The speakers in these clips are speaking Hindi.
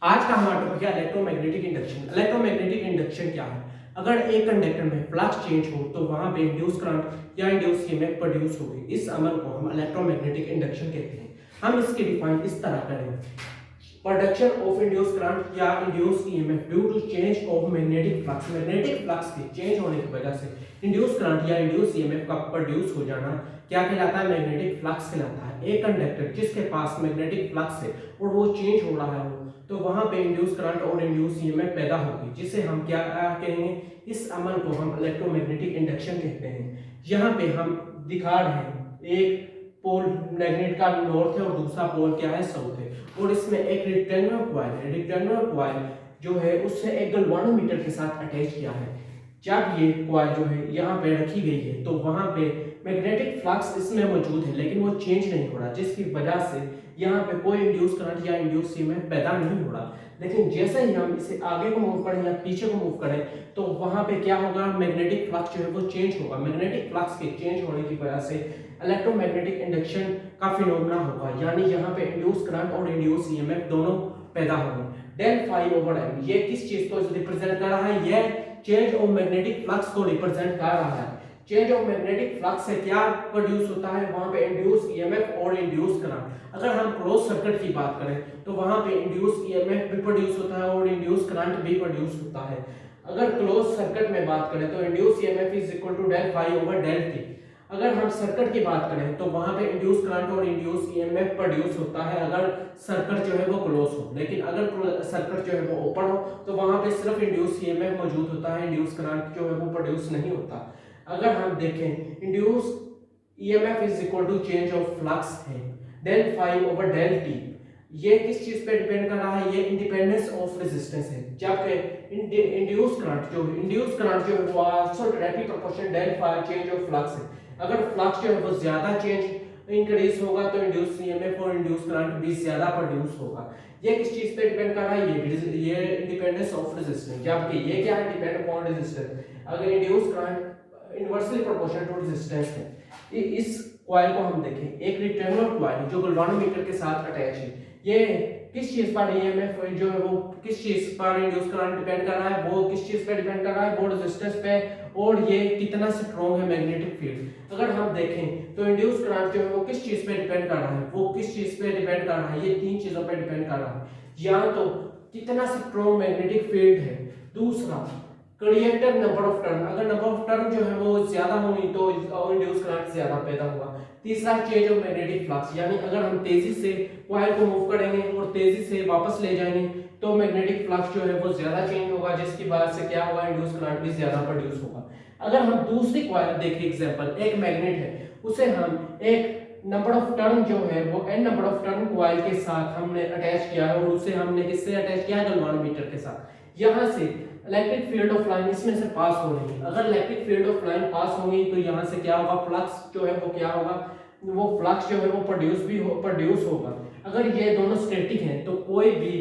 आज का हमारा टॉपिक है इलेक्ट्रोमैग्नेटिक इंडक्शन। इलेक्ट्रोमैग्नेटिक इंडक्शन क्या है? अगर एक कंडक्टर में फ्लक्स चेंज हो तो वहां पे इंड्यूस करंट या इंड्यूस ईएमएफ प्रोड्यूस होगी। इस अमल को हम इलेक्ट्रोमैग्नेटिक इंडक्शन कहते हैं। हम इसकी डिफाइन इस तरह करेंगे: प्रोडक्शन ऑफ इंड्यूस करंट या induce EMF due to change of magnetic flux. Magnetic flux के चेंज होने की वजह से इंड्यूस करंट या इंड्यूस ईएमएफ का प्रोड्यूस हो जाना क्या कहलाता है? मैग्नेटिक फ्लक्स कहलाता है। एक कंडक्टर जिसके पास मैग्नेटिक फ्लक्स है और वो चेंज हो रहा है तो वहां पे इंड्यूस करंट और इंड्यूस ईएमएफ पैदा होगी, जिसे हम क्या कहेंगे? इस अमल को हम इलेक्ट्रोमैग्नेटिक इंडक्शन कहते हैं। यहाँ पे हम दिखा रहे हैं एक पोल मैग्नेट का नॉर्थ है और दूसरा पोल क्या है? साउथ है। और इसमें एक रेक्टेंगुलर कॉइल है। रेक्टेंगुलर कॉइल जो है उससे एक गैल्वानोमीटर के साथ अटैच किया है। जब ये कॉइल जो है यहाँ पे रखी गई है तो वहां पे मैग्नेटिक फ्लक्स इसमें मौजूद है, लेकिन वो चेंज नहीं हो रहा, जिसकी वजह से यहाँ पे कोई इंड्यूस करंट या इंड्यूस ईएमएफ पैदा नहीं हो रहा। लेकिन जैसे ही हम इसे आगे को मूव करें या पीछे को मूव करें तो वहां पे क्या होगा? मैग्नेटिक फ्लक्स जो है वो चेंज होगा। मैग्नेटिक फ्लक्स के चेंज होने की वजह से इलेक्ट्रोमैग्नेटिक इंडक्शन का फिनोमेना होगा, यानी यहाँ पे इंड्यूस करंट और इंड्यूस ईएमएफ दोनों पैदा होंगे। डेल फाई ओवर एम ये किस चीज को रिप्रेजेंट कर रहा है? ये चेंज ऑफ मैग्नेटिक फ्लक्स को रिप्रेजेंट कर रहा है। चेंज ऑफ मैग्नेटिक फ्लक्स से क्या प्रोड्यूस होता है? वहां पे इंड्यूस ईएमएफ और इंड्यूस करंट। अगर हम क्लोज सर्किट की बात करें तो वहां पे इंड्यूस ईएमएफ भी प्रोड्यूस होता है और इंड्यूस करंट भी प्रोड्यूस होता है। अगर क्लोज सर्किट में बात करें तो induce EMF is equal to del phi over del t. अगर हम सर्किट की बात करें तो वहां पे इंड्यूस करंट और इंड्यूस ईएमएफ प्रोड्यूस होता है अगर सर्किट जो है वो क्लोज हो। लेकिन अगर सर्किट जो है वो ओपन हो तो वहां पे सिर्फ इंड्यूस ईएमएफ मौजूद होता है, इंड्यूस करंट जो है वो प्रोड्यूस नहीं होता। अगर हम देखें induced EMF is equal to change of flux है del phi over del t. ये किस चीज पे डिपेंड कर रहा है? ये इंडिपेंडेंस ऑफ रेजिस्टेंस है। जबकि इंड्यूस करंट जो है वो also directly proportional del phi change of flux है। अगर फ्लक्स जो है वो ज्यादा चेंज इंक्रीज होगा तो इंड्यूस ईएमएफ और इंड्यूस करंट भी ज्यादा प्रोड्यूस होगा। ये किस चीज पे डिपेंड कर रहा है? ये इंडिपेंडेंस ऑफ रेजिस्टेंस। जबकि ये क्या है? Depend upon resistance. अगर induced current inversely proportional to resistance है। इस कॉइल को हम देखें, एक रेक्टेंगुलर कॉइल जो गैल्वानोमीटर के साथ अटैच है। ये किस चीज पर ईएमएफ जो है वो किस चीज पर इंड्यूस करंट डिपेंड कर रहा है? वो किस चीज पे डिपेंड कर रहा है? वो रेजिस्टेंस पे और ये कितना स्ट्रॉन्ग है मैग्नेटिक फील्ड। अगर हम देखें तो इंड्यूस करंट जो है वो किस चीज पे डिपेंड कर रहा है? वो किस चीज पे डिपेंड कर रहा है? ये तीन चीजों पे डिपेंड कर रहा है। या तो कितना स्ट्रॉन्ग मैग्नेटिक फील्ड है, दूसरा क्रिएटेड नंबर ऑफ टर्न, अगर नंबर ऑफ टर्न जो है वो ज्यादा होंगी तो इंड्यूस करंट ज्यादा पैदा होगा। तीसरा चेंज ऑफ मैग्नेटिक फ्लक्स, यानी अगर हम तेजी से कॉइल को मूव करेंगे और तेजी से वापस ले जाएंगे तो मैग्नेटिक फ्लक्स जो है वो ज्यादा चेंज होगा, जिसकी वजह से क्या होगा? इंड्यूस करंट भी ज्यादा प्रोड्यूस होगा। अगर हम दूसरी कॉइल देखें, एग्जांपल एक मैग्नेट है, उसे हम एक नंबर ऑफ टर्न जो है वो n number of turn coil के साथ हमने अटैच किया है और उसे हमने किससे अटैच किया है? गैल्वानोमीटर के साथ। यहां से इलेक्ट्रिक फील्ड ऑफ लाइन इसमें से पास हो रही है। अगर इलेक्ट्रिक फील्ड ऑफ लाइन पास होगी तो यहां से क्या होगा? फ्लक्स जो है वो क्या होगा? वो फ्लक्स जो है वो प्रोड्यूस होगा। अगर ये दोनों स्टैटिक हैं तो कोई भी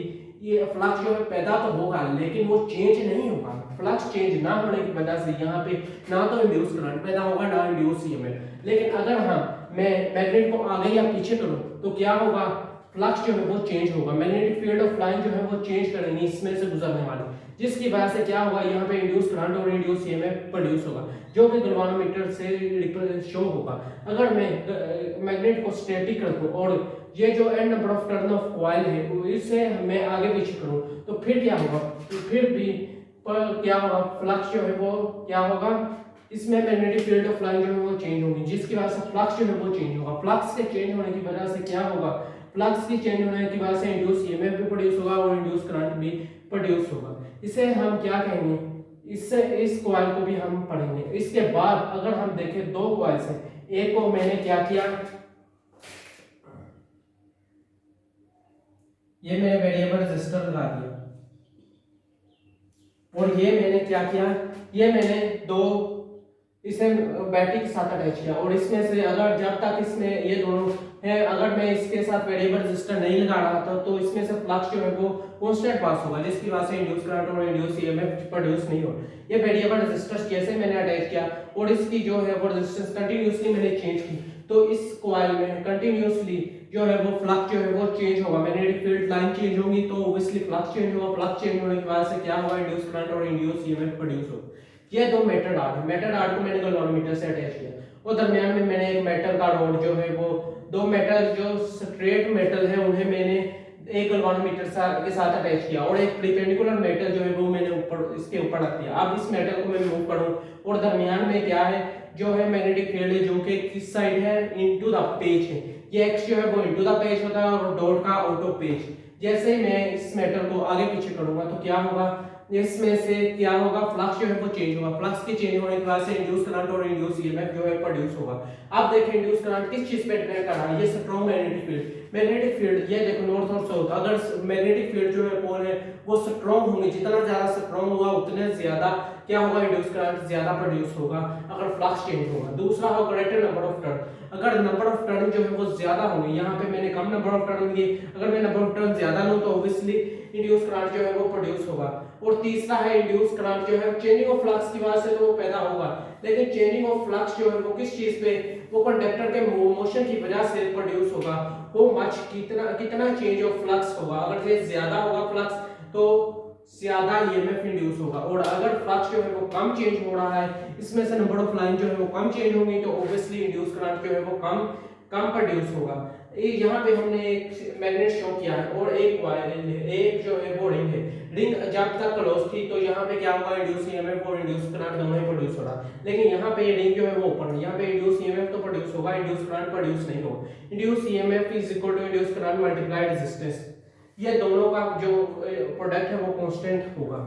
ये फ्लक्स जो है पैदा तो होगा लेकिन वो चेंज नहीं होगा। फ्लक्स चेंज ना होने की वजह से यहाँ पे ना तो इंड्यूस करंट पैदा होगा ना इंड्यूस ईएमएफ। लेकिन अगर मैं मैग्नेट को आगे या पीछे करूं तो क्या होगा? फ्लक्स जो है वो चेंज होगा। मैग्नेटिक फील्ड ऑफ लाइन जो है वो चेंज करेंगे इसमें से गुजरने वाले, जिसकी वजह से क्या होगा? यहाँ पे इंड्यूस करंट और इंड्यूस ईएमएफ प्रोड्यूस होगा, जो कि गैल्वानोमीटर से शो होगा। अगर मैं मैग्नेट को स्टैटिक रखूं और ये जो n number of turn off coil है इसे मैं आगे पीछे करूं तो फिर क्या होगा? तो फिर भी क्या होगा? फ्लक्स जो है वो क्या होगा? इसमें मैग्नेटिक फील्ड ऑफ लाइन जो है वो चेंज होगी, जिसकी वजह से फ्लक्स जो है वो चेंज होगा। फ्लक्स के चेंज होने की वजह से क्या होगा? फ्लक्स की चेंज होने की वजह से इंड्यूस ईएमएफ भी प्रोड्यूस होगा और इंड्यूस करंट भी प्रोड्यूस होगा। इसे हम क्या कहेंगे? इससे इस कॉइल को भी हम पढ़ेंगे। इसके बाद अगर हम देखें दो कॉइल्स हैं, एक को मैंने क्या किया? ये मैंने वेरिएबल रेजिस्टर लगा दिया और ये मैंने क्या किया? ये मैंने दो इसे बैटरी के साथ अटैच किया और इसमें से अगर जब तक इसमें ये दोनों है, अगर मैं इसके साथ वेरिएबल रेजिस्टर नहीं लगा रहा था तो इसमें से फ्लक्स जो है वो कांस्टेंट पास होगा, जिसकी वजह से इंड्यूस करंट और इंड्यूस ईएमएफ प्रोड्यूस नहीं होगा। ये वेरिएबल रेजिस्टर्स कैसे मैंने अटैच किया और इसकी जो है वो रेजिस्टेंस कंटीन्यूअसली मैंने चेंज की तो इस कॉइल में कंटीन्यूअसली जो है वो फ्लक्स जो है वो चेंज होगा, मैग्नेटिक फील्ड लाइन चेंज होगी तो ऑब्वियसली फ्लक्स चेंज होगा, फ्लक्स चेंज होने की वजह से क्या होगा, इंड्यूस करंट और इंड्यूस ईएमएफ प्रोड्यूस होगा। ये दो मेटल आर्ट है, मेटल आर्ट को मैंने गैल्वेनोमीटर से अटैच किया और दरमियान में मैंने एक मेटल का रॉड जो है वो दो मेटल जो स्ट्रेट मेटल है उन्हें मैंने एक गैल्वेनोमीटर के साथ अटैच किया और एक परपेंडिकुलर मेटल जो है वो मैंने ऊपर इसके ऊपर रख दिया। अब इस मेटल को मैं मूव करूं और दरमियान में क्या है, जो है मैग्नेटिक फील्ड है जो कि किस साइड है, इनटू द पेज है। ये एक्स जो है वो इनटू द पेज होता है और डॉट का आउट ऑफ पेज। जैसे ही मैं इस मेटल को आगे पीछे करूंगा तो क्या होगा, इसमें से क्या होगा, फ्लक्स जो है वो चेंज होगा, फ्लक्स के चेंज होने की वजह से इंड्यूस करंट और इंड्यूस ईएमएफ जो है प्रोड्यूस होगा। अब देखें इंड्यूस करंट किस चीज पे डिपेंड कर रहा है, ये strong magnetic field, magnetic field ये देखो नॉर्थ और साउथ, अगर मैग्नेटिक फील्ड जो है पोल है वो स्ट्रॉन्ग होंगे, जितना ज्यादा स्ट्रॉन्ग होगा उतने ज्यादा क्या होगा, इंड्यूस करंट ज्यादा प्रोड्यूस होगा अगर फ्लक्स चेंज होगा। दूसरा होगा ग्रेटर नंबर ऑफ टर्न, अगर नंबर ऑफ टर्न जो है वो ज्यादा होंगे, यहाँ पे मैंने कम नंबर ऑफ टर्न दिए, अगर मैं नंबर ऑफ टर्न ज्यादा लूं तो ऑब्वियसली इंड्यूस करंट जो है वो प्रोड्यूस होगा। और तीसरा है इंड्यूस करंट जो है चेंजिंग ऑफ फ्लक्स की वजह से तो वो पैदा होगा, लेकिन चेंजिंग ऑफ फ्लक्स जो है वो किस चीज पे, वो कंडक्टर के मोशन की वजह से प्रोड्यूस होगा। वो मच कितना कितना चेंज ऑफ फ्लक्स होगा, अगर ये ज्यादा होगा फ्लक्स तो ज्यादा ईएमएफ इंड्यूस होगा, और अगर फ्लक्स जो है वो कम चेंज हो रहा है, इसमें से नंबर ऑफ लाइन जो है वो कम चेंज होंगी तो ऑब्वियसली इंड्यूस करंट जो है वो कम कम प्रोड्यूस होगा। यहाँ पे हमने एक मैग्नेट शो किया है और एक वायर, एक जो है वो रिंग है, रिंग जब तक क्लोज थी तो यहाँ पे क्या होगा, इंड्यूस ईएमएफ और इंड्यूस करंट दोनों ही प्रोड्यूस हो रहा है, लेकिन यहाँ पे रिंग जो है वो ओपन है, यहाँ पे इंड्यूस ईएमएफ तो प्रोड्यूस होगा, इंड्यूस करंट प्रोड्यूस नहीं होगा। Induce EMF is equal to induce current multiply resistance, ये दोनों का जो प्रोडक्ट है वो कांस्टेंट होगा।